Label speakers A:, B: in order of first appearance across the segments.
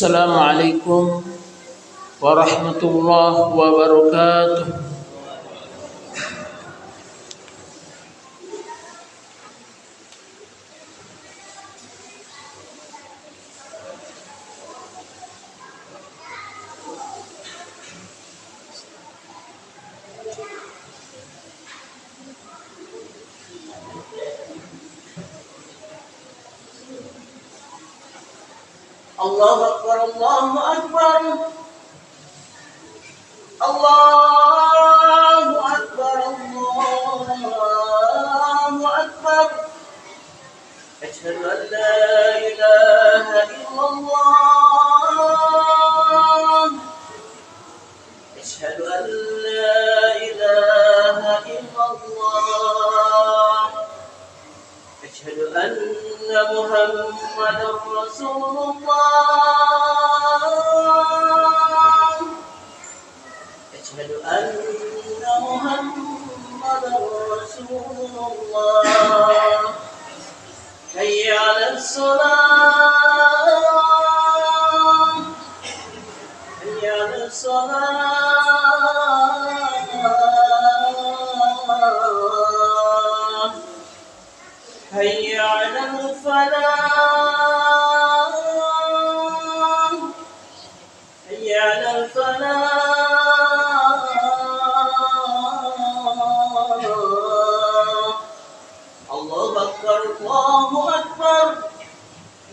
A: Assalamualaikum warahmatullahi wabarakatuh.
B: Allahu Akbar, Allahu Akbar, Allahu Akbar, Allahu Akbar. Asyhadu an la ilaha illallah. Asyhadu an la ilaha illallah. Asyhadu anna Muhammadar Rasulullah. Asyhadu anna Muhammadar Rasulullah. Hayya 'alas shalah. Hayya 'alas shalah. Hayya 'alal falah. Hayya 'alal falah. Allahu Akbar, Allahu Akbar.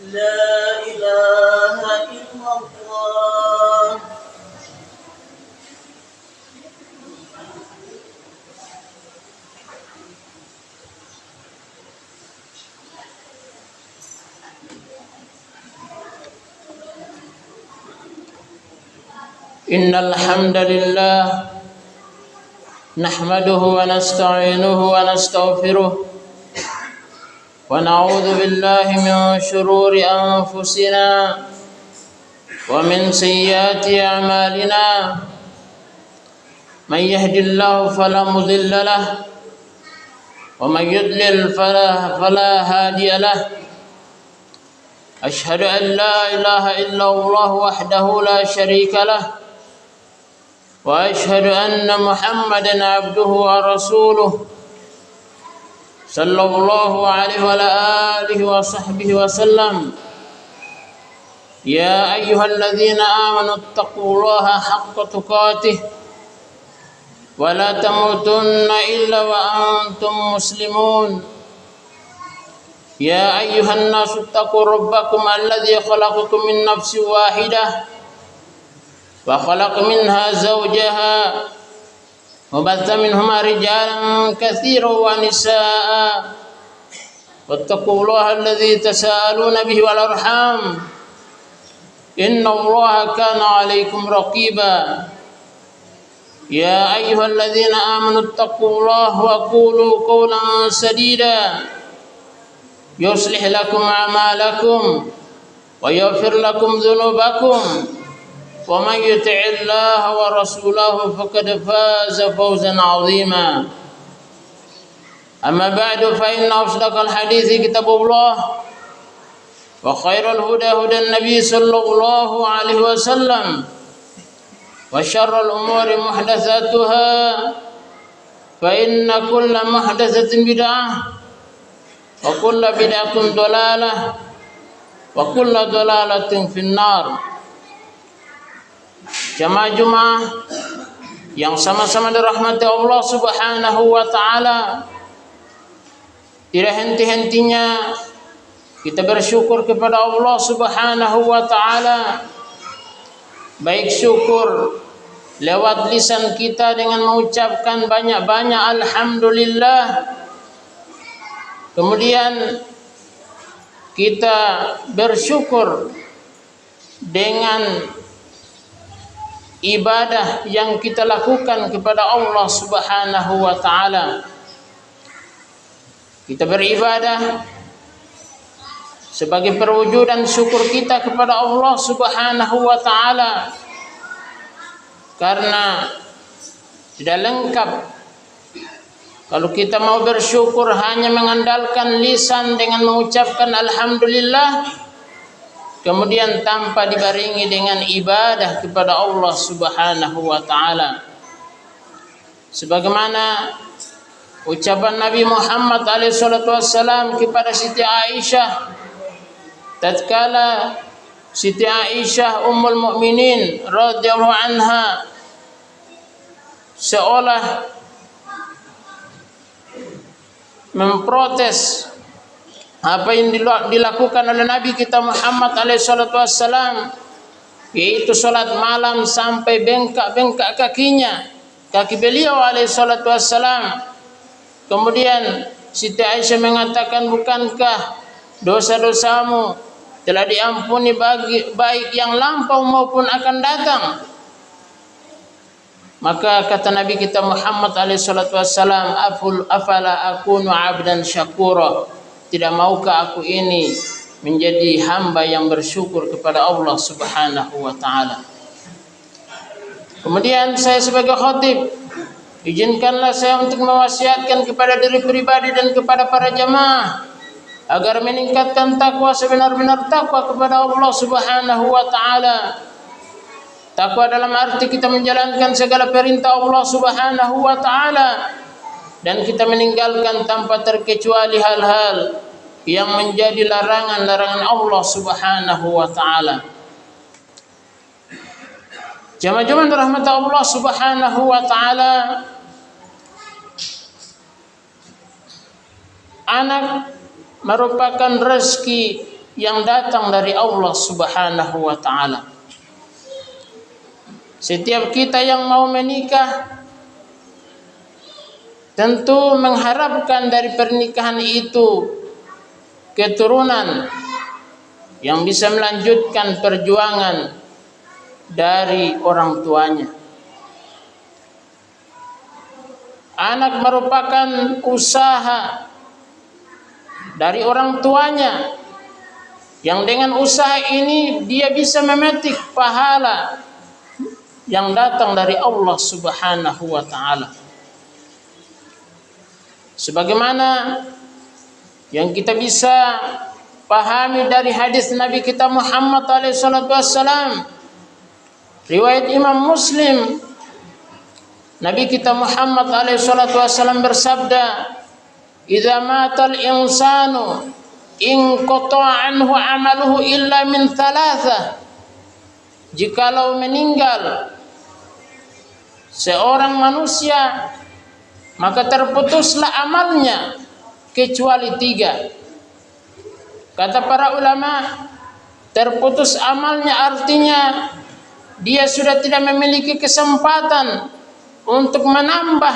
B: La ilaha illallah.
A: Innal hamdalillah nahmaduhu wa nasta'inuhu wa nastaghfiruh wa na'udzu billahi min shururi anfusina wa min sayyiati a'malina. Man yahdihillahu fala mudilla lahu wa man yudlil fala hadiya lahu. Ashhadu an la ilaha illallah wahdahu la syarika lahu wa ashhadu anna Muhammadan abduhu wa rasuluh sallallahu alaihi wa alihi wa sahbihi wa sallam. Ya ayyuhalladzina amanu taqullaha haqqa tuqatih wa la tamutunna illa wa antum muslimun. Ya ayyuhan nasu taqu rabbakum alladzi khalaqakum min nafsin wahidah wa khalaqa minha zawjaha wa batha minhuma rijalan katsiran wa nisaa'a wattaqullaha alladzi tasaaluna bihi wal arham innallaha kana 'alaykum raqiba. Ya ayyuhalladzina amanu taqullaha wa qulu qawlan sadida yuslih lakum a'malakum wa yaghfir lakum dhunubakum wa man yuti'illaha wa rasulahu faqad faza fawzan 'azima. Amma ba'du, fa inna asdaqal hadithi kitabullah wa khairal huda hudan nabiy sallallahu alaihi wasallam wa syarrul umuri muhdatsatuha fa inna kulla muhdatsatin bid'ah wa kulla bid'atin dhalalah wa kulla dhalalatin finnar. Jamaah Jumat yang sama-sama dirahmati Allah Subhanahu wa taala, tidak henti-hentinya kita bersyukur kepada Allah Subhanahu wa taala. Baik syukur lewat lisan kita dengan mengucapkan banyak-banyak alhamdulillah. Kemudian kita bersyukur dengan ibadah yang kita lakukan kepada Allah Subhanahu wa taala. Kita beribadah sebagai perwujudan syukur kita kepada Allah Subhanahu wa taala, karena tidak lengkap kalau kita mau bersyukur hanya mengandalkan lisan dengan mengucapkan alhamdulillah, kemudian tanpa dibarengi dengan ibadah kepada Allah Subhanahu wa taala. Sebagaimana ucapan Nabi Muhammad alaihi salatu wassalam kepada Siti Aisyah tatkala Siti Aisyah ummul mukminin radhiyallahu anha seolah memprotes apa yang dilakukan oleh Nabi kita Muhammad alaihi salatu wassalam, yaitu salat malam sampai bengkak-bengkak kaki beliau alaihi salatu wassalam. Kemudian Siti Aisyah mengatakan, bukankah dosa-dosamu telah diampuni baik yang lampau maupun akan datang? Maka kata Nabi kita Muhammad alaihi salatu wassalam, afala akunu abdan syakura, tidak maukah aku ini menjadi hamba yang bersyukur kepada Allah Subhanahu wa taala. Kemudian saya sebagai khatib, izinkanlah saya untuk mewasiatkan kepada diri pribadi dan kepada para jamaah agar meningkatkan takwa sebenar-benar takwa kepada Allah Subhanahu wa taala. Takwa dalam arti kita menjalankan segala perintah Allah Subhanahu wa taala dan kita meninggalkan tanpa terkecuali hal-hal yang menjadi larangan-larangan Allah Subhanahu wa taala. Jamaah-jamaah rahmat Allah Subhanahu wa taala, anak merupakan rezeki yang datang dari Allah Subhanahu wa taala. Setiap kita yang mau menikah tentu mengharapkan dari pernikahan itu keturunan yang bisa melanjutkan perjuangan dari orang tuanya. Anak merupakan usaha dari orang tuanya yang dengan usaha ini dia bisa memetik pahala yang datang dari Allah Subhanahu wa taala. Sebagaimana yang kita bisa pahami dari hadis Nabi kita Muhammad alaihi salatu wassalam, riwayat Imam Muslim, Nabi kita Muhammad alaihi salatu wassalam bersabda, "Idza matal insanu in qata'a anhu 'amaluhu illa min thalathah." Jikalau meninggal seorang manusia, maka terputuslah amalnya kecuali 3. Kata para ulama, terputus amalnya artinya dia sudah tidak memiliki kesempatan untuk menambah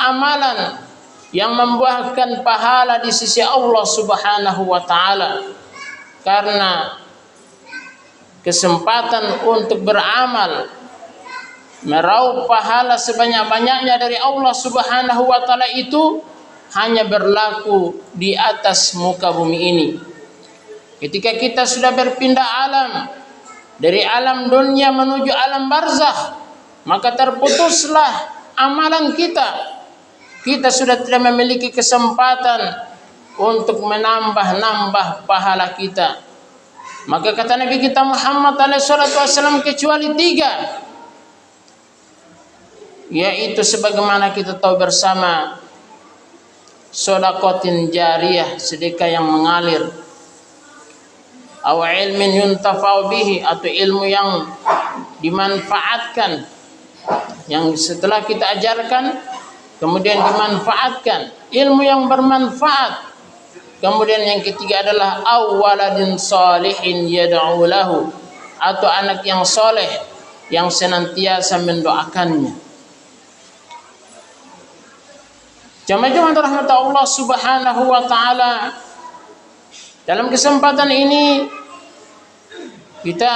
A: amalan yang membuahkan pahala di sisi Allah Subhanahu wa taala. Karena kesempatan untuk beramal meraup pahala sebanyak-banyaknya dari Allah Subhanahu wa taala itu hanya berlaku di atas muka bumi ini. Ketika kita sudah berpindah alam dari alam dunia menuju alam barzakh, maka terputuslah amalan kita. Kita sudah tidak memiliki kesempatan untuk menambah pahala kita. Maka kata Nabi kita Muhammad SAW kecuali 3, yaitu sebagaimana kita tahu bersama, sedekatin jariyah, sedekah yang mengalir, aw ilmin yuntafa'u bihi, atau ilmu yang dimanfaatkan, yang setelah kita ajarkan kemudian dimanfaatkan, ilmu yang bermanfaat. Kemudian yang ketiga adalah awwaladin salihin yad'u lahu, atau anak yang soleh yang senantiasa mendoakannya. Jamaah rahmat Allah Subhanahu wa taala, dalam kesempatan ini kita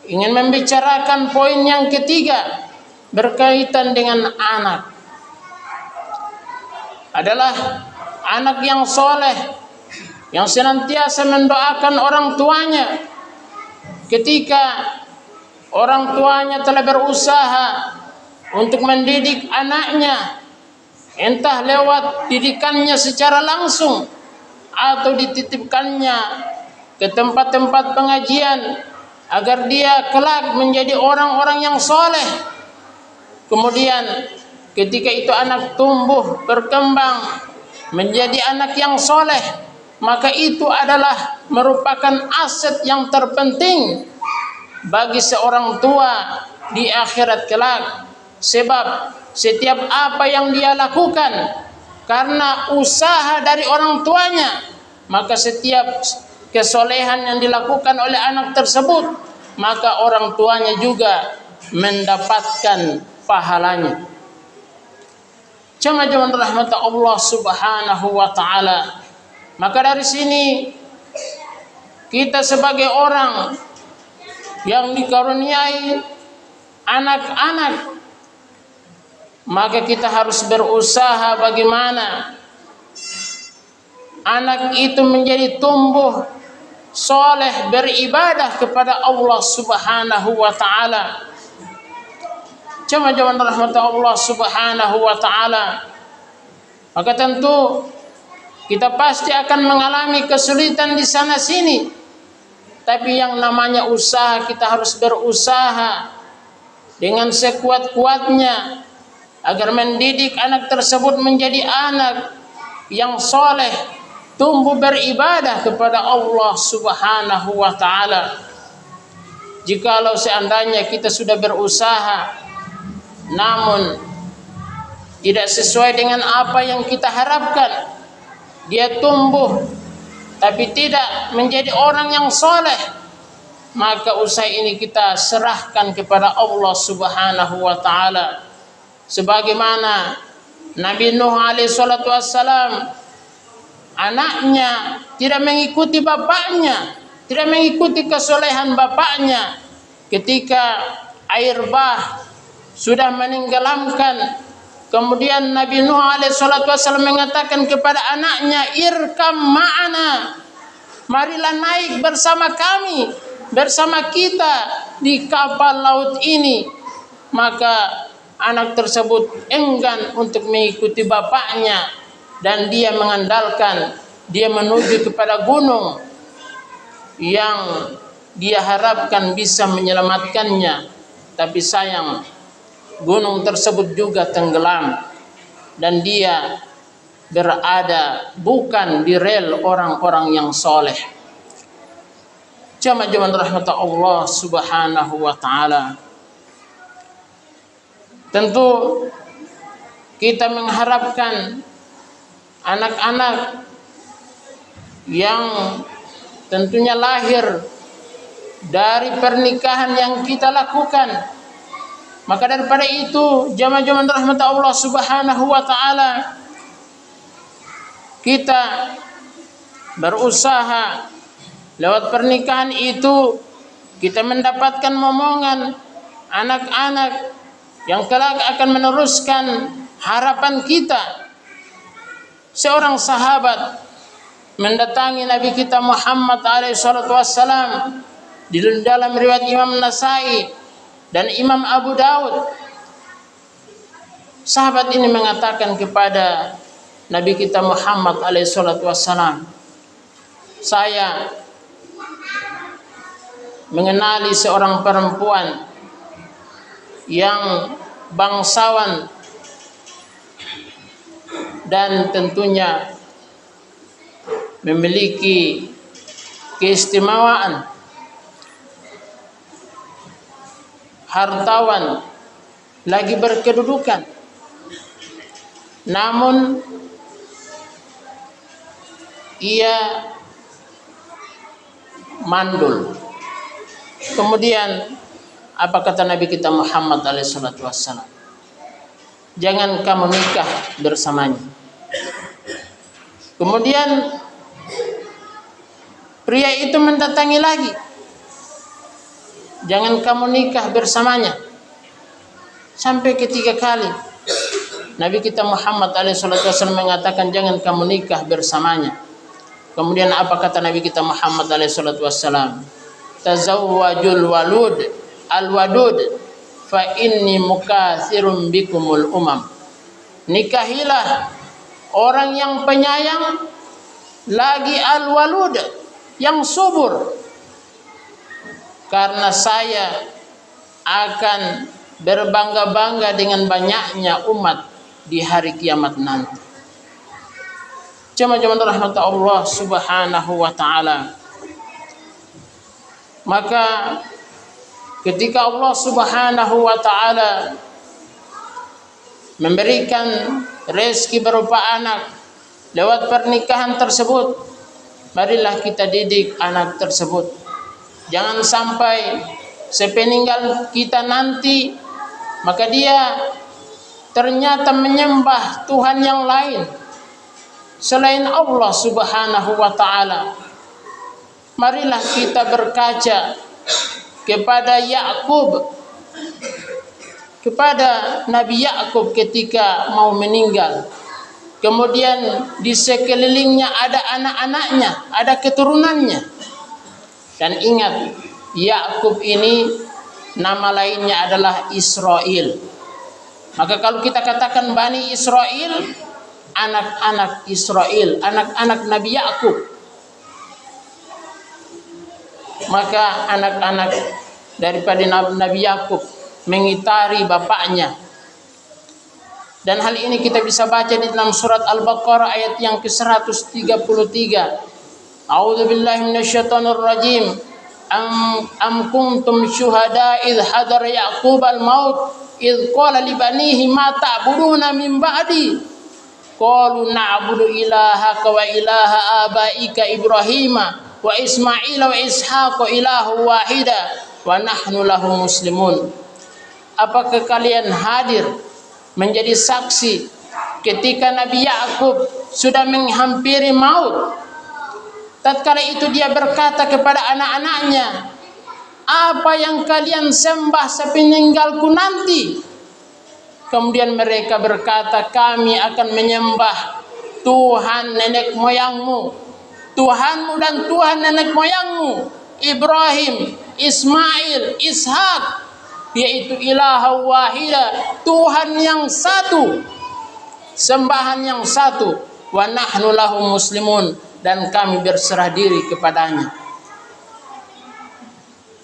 A: ingin membicarakan poin yang ketiga berkaitan dengan anak. Adalah anak yang soleh yang senantiasa mendoakan orang tuanya ketika orang tuanya telah berusaha untuk mendidik anaknya, entah lewat didikannya secara langsung atau dititipkannya ke tempat-tempat pengajian agar dia kelak menjadi orang-orang yang soleh. Kemudian ketika itu anak tumbuh berkembang menjadi anak yang soleh, maka itu adalah merupakan aset yang terpenting bagi seorang tua di akhirat kelak. Sebab setiap apa yang dia lakukan karena usaha dari orang tuanya, maka setiap kesolehan yang dilakukan oleh anak tersebut, maka orang tuanya juga mendapatkan pahalanya. Jemaah rahmat Allah Subhanahu wa taala. Maka dari sini kita sebagai orang yang dikaruniai anak-anak, maka kita harus berusaha bagaimana anak itu menjadi tumbuh soleh, beribadah kepada Allah Subhanahu wa taala. Jemaah rahmat Allah Subhanahu wa taala. Maka tentu kita pasti akan mengalami kesulitan di sana sini. Tapi yang namanya usaha, kita harus berusaha dengan sekuat-kuatnya agar mendidik anak tersebut menjadi anak yang soleh, tumbuh beribadah kepada Allah Subhanahu wa taala. Jikalau seandainya kita sudah berusaha namun tidak sesuai dengan apa yang kita harapkan, dia tumbuh tapi tidak menjadi orang yang soleh, maka usaha ini kita serahkan kepada Allah Subhanahu wa taala. Sebagaimana Nabi Nuh alaihi salatu wassalam, anaknya tidak mengikuti bapaknya, tidak mengikuti kesolehan bapaknya. Ketika air bah sudah menenggelamkan, kemudian Nabi Nuh alaihi salatu wassalam mengatakan kepada anaknya, irkam ma'ana, marilah naik bersama kami, bersama kita di kapal laut ini. Maka anak tersebut enggan untuk mengikuti bapaknya dan dia mengandalkan, dia menuju kepada gunung yang dia harapkan bisa menyelamatkannya. Tapi sayang, gunung tersebut juga tenggelam dan dia berada bukan di rel orang-orang yang soleh. Jemaah rahmat Allah Subhanahu wa taala. Tentu kita mengharapkan anak-anak yang tentunya lahir dari pernikahan yang kita lakukan, maka daripada itu jemaah rahmat Allah Subhanahu wa taala, kita berusaha lewat pernikahan itu kita mendapatkan momongan anak-anak yang kelak akan meneruskan harapan kita. Seorang sahabat mendatangi Nabi kita Muhammad alaihi salatu wassalam di dalam riwayat Imam Nasai dan Imam Abu Daud. Sahabat ini mengatakan kepada Nabi kita Muhammad alaihi salatu wassalam, saya mengenali seorang perempuan yang bangsawan dan tentunya memiliki keistimewaan, hartawan, lagi berkedudukan, namun ia mandul. Kemudian apa kata Nabi kita Muhammad SAW? Jangan kamu nikah bersamanya. Kemudian pria itu mendatangi lagi, jangan kamu nikah bersamanya. Sampai ketiga kali Nabi kita Muhammad SAW mengatakan jangan kamu nikah bersamanya. Kemudian apa kata Nabi kita Muhammad SAW? Tazawwajul walud al-wadud fa inni mukatsirum bikumul umam. Nikahilah orang yang penyayang lagi al-walud, yang subur, karena saya akan berbangga-bangga dengan banyaknya umat di hari kiamat nanti. Jemaah rahmat Allah Subhanahu wa taala. Maka ketika Allah Subhanahu wa taala memberikan rezeki berupa anak lewat pernikahan tersebut, marilah kita didik anak tersebut. Jangan sampai sepeninggal kita nanti maka dia ternyata menyembah Tuhan yang lain selain Allah Subhanahu wa taala. Marilah kita berkaca kepada Nabi Yakub ketika mau meninggal. Kemudian di sekelilingnya ada anak-anaknya, ada keturunannya. Dan ingat, Yakub ini nama lainnya adalah Israel. Maka kalau kita katakan Bani Israel, anak-anak Israel, anak-anak Nabi Yakub. Maka anak-anak daripada Nabi Yakub mengitari bapaknya. Dan hal ini kita bisa baca di dalam surat Al-Baqarah ayat yang ke-133. A'udzu billahi minasyaitonir rajim. Am kuntum syuhada idh hadar Yaqub al-maut idh qala li banihi ma ta'buduna min ba'di qalu na'budu ilahaka wa ilaha abaika Ibrahima wa Ismail wa Ishaq ilahu wahida wa nahnu lahu muslimun. Apakah kalian hadir menjadi saksi ketika Nabi Yakub sudah menghampiri maut? Tatkala itu dia berkata kepada anak-anaknya, apa yang kalian sembah sepeninggalku nanti? Kemudian mereka berkata, kami akan menyembah Tuhan nenek moyangmu, Tuhanmu dan Tuhan nenek moyangmu, Ibrahim, Ismail, Ishak, yaitu ilah wahida, Tuhan yang satu, sembahan yang satu, wa nahnu lahu muslimun, dan kami berserah diri kepadanya.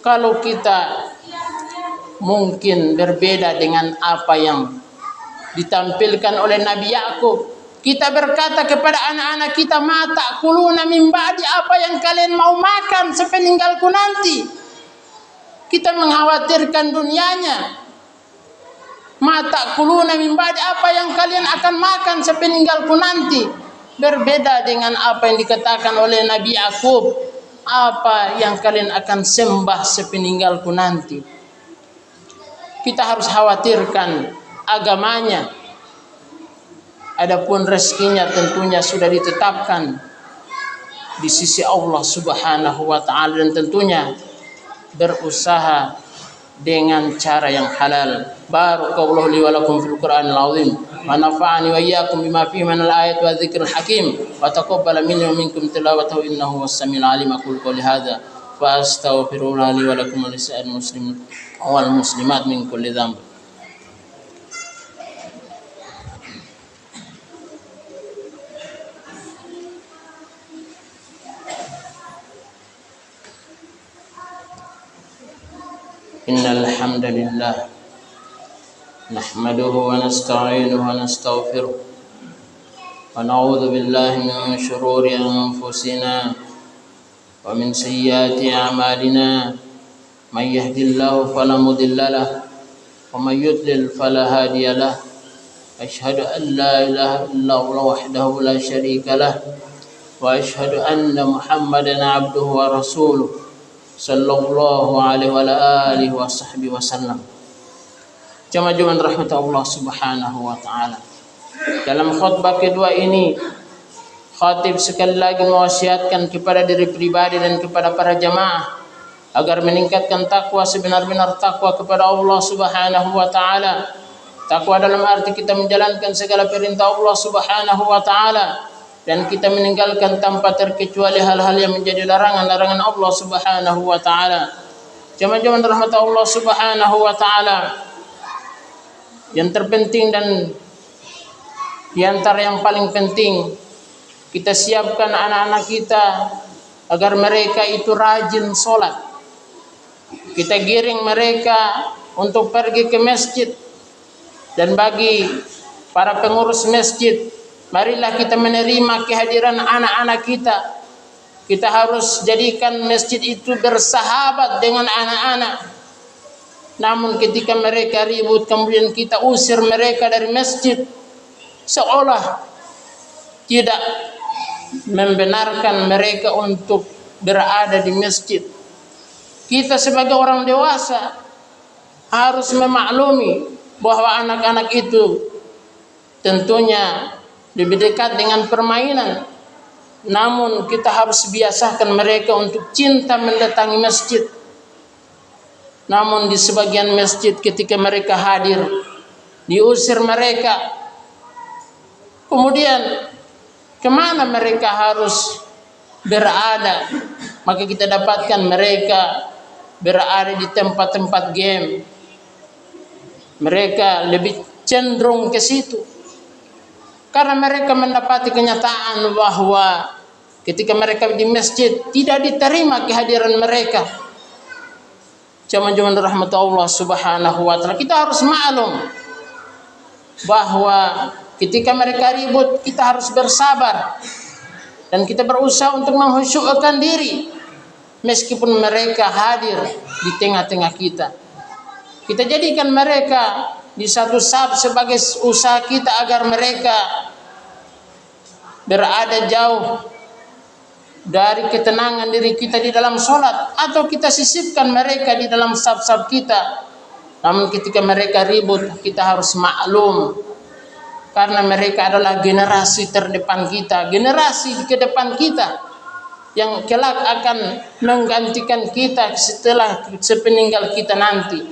A: Kalau kita mungkin berbeda dengan apa yang ditampilkan oleh Nabi Yakub, kita berkata kepada anak-anak kita, ma ta'kuluna min ba'di, apa yang kalian mau makan sepeninggalku nanti? Kita mengkhawatirkan dunianya. Ma ta'kuluna min ba'di, apa yang kalian akan makan sepeninggalku nanti? Berbeda dengan apa yang dikatakan oleh Nabi Yakub, apa yang kalian akan sembah sepeninggalku nanti? Kita harus khawatirkan agamanya. Adapun rezekinya tentunya sudah ditetapkan di sisi Allah Subhanahu wa taala, dan tentunya berusaha dengan cara yang halal. Barakallahu li wa lakum fil Qur'anil azim wa nafa'ani wa iyyakum bima fihi minal ayati wa dzikril hakim wa taqabbala minni wa minkum tilawatahu innahu was-sami'ul 'alim. Aqulu qouli hadza wa astaghfirullah li wa lakum wa lisa'il muslimin wal muslimat min kulli dhanb. Innal hamdalillah nahmaduhu wa nasta'inuhu wa nastaghfiruh wa na'udzu billahi min shururi anfusina wa min sayyiati a'malina. May yahdihillahu fala mudilla lahu wa may yudlil fala hadiya lahu. Asyhadu an la ilaha illallah wahdahu la syarika lahu wa asyhadu anna Muhammadan 'abduhu wa rasuluh sallallahu alaihi wa alihi wa sahbihi wasallam. Jemaah rahmat Allah Subhanahu wa taala. Dalam khutbah kedua ini, khatib sekali lagi mewasiatkan kepada diri pribadi dan kepada para jemaah agar meningkatkan takwa sebenar-benar takwa kepada Allah Subhanahu wa taala. Takwa dalam arti kita menjalankan segala perintah Allah Subhanahu wa taala dan kita meninggalkan tanpa terkecuali hal-hal yang menjadi larangan-larangan Allah Subhanahu wa taala. Jemaah rahmat Allah Subhanahu wa taala, yang terpenting dan di antara yang paling penting, kita siapkan anak-anak kita agar mereka itu rajin sholat. Kita giring mereka untuk pergi ke masjid. Dan bagi para pengurus masjid, marilah kita menerima kehadiran anak-anak kita. Kita harus jadikan masjid itu bersahabat dengan anak-anak. Namun ketika mereka ribut, kemudian kita usir mereka dari masjid, seolah tidak membenarkan mereka untuk berada di masjid. Kita sebagai orang dewasa harus memaklumi bahwa anak-anak itu tentunya lebih dekat dengan permainan. Namun kita harus biasakan mereka untuk cinta mendatangi masjid. Namun di sebagian masjid ketika mereka hadir, diusir mereka. Kemudian kemana mereka harus berada? Maka kita dapatkan mereka berada di tempat-tempat game. Mereka lebih cenderung ke situ. Karena mereka mendapati kenyataan bahwa ketika mereka di masjid tidak diterima kehadiran mereka. Jemaah rahmat Allah Subhanahu wa taala, kita harus maklum bahwa ketika mereka ribut, kita harus bersabar dan kita berusaha untuk mengkhusyukkan diri meskipun mereka hadir di tengah-tengah kita. Kita jadikan mereka di satu saf sebagai usaha kita agar mereka berada jauh dari ketenangan diri kita di dalam sholat, atau kita sisipkan mereka di dalam saf-saf kita. Namun ketika mereka ribut, kita harus maklum karena mereka adalah generasi terdepan kita, generasi ke depan kita yang kelak akan menggantikan kita setelah sepeninggal kita nanti.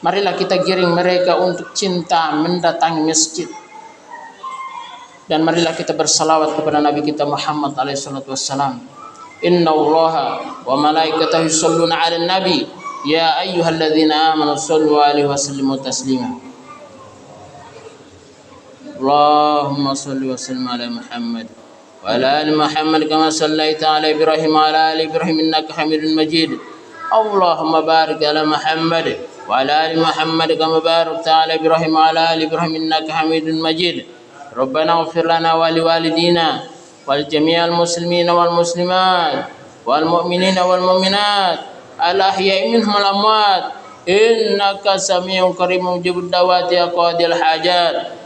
A: Marilah kita giring mereka untuk cinta mendatangi masjid. Dan marilah kita bersalawat kepada Nabi kita Muhammad alaihi salatu wassalam. Inna Allaha wa malaikatahu yusholluna 'alan nabi ya ayyuhalladzina amanu shollu 'alaihi wa sallimu taslima. Allahumma sholli wa sallim ala Muhammad wa ala ali Muhammad kama shallaita ala Ibrahim wa ala ali Ibrahim innaka Hamidum Majid. Allahumma barik ala Muhammad wa ala ali Muhammad kama barakta ala Ibrahim wa ala ali Ibrahim innaka Hamidum Majid. Rabbana ighfir lana wa liwalidina wal jami'al muslimina wal muslimat wal mu'minina wal mu'minat al ahya'i minhum wal amwat innaka sami'un qariibun mujibud da'wati ya qadil hajat.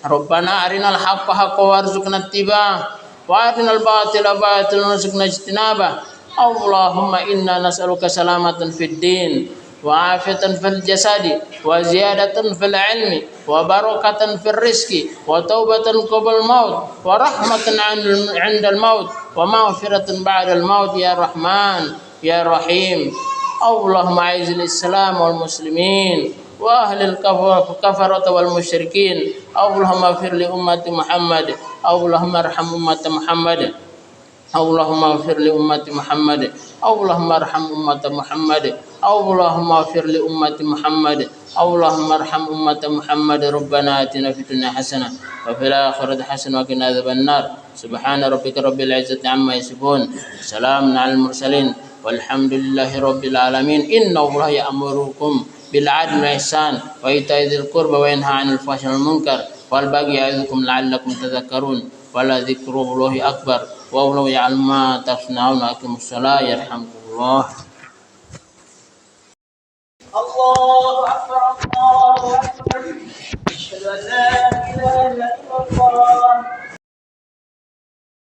A: Rabbana arinal haqqa haqqan warzuqna ittiba'ah wa arinal batila batilan warzuqna ijtinabah. Allahumma inna nas'aluka salamatan fid din wa afiyatan fil jasadi wa ziyadatan fil ilmi wa barakatan fil rizqi wa taubatan qabla maut wa rahmatan 'inda al maut wa maghfiratan ba'da al maut ya Rahman ya Rahim. Allahumma a'izzil Islam wal muslimin wa ahlil kafarata wal musyrikin. Allahumma ighfir li ummati Muhammad. Allahumma arham ummata Muhammad. Allahumma ighfir li ummati Muhammad. Allahumma arham ummata Muhammad. Allahumma ighfir li ummati Muhammad. Allahumma arham ummata Muhammad. Rabbana atina fid dunya hasanah wa fil akhirati hasanah wa qina adzabannar. Subhana rabbika rabbil izzati amma yasifun. Salamun alal mursalin walhamdulillahi rabbil alamin. Inna Allaha ya'murukum bil 'adli wal ihsan wa ita'i dzil qurba wa yanha 'anil fahsya'i wal munkar wal baghi ya'idukum la'allakum tadhakkarun. Wala dzikrullahi akbar wallahu ya'lamu ma tasna'un. Aqimus shalah yarhamkumullah.
B: Allahu akbar, Allahu akbar.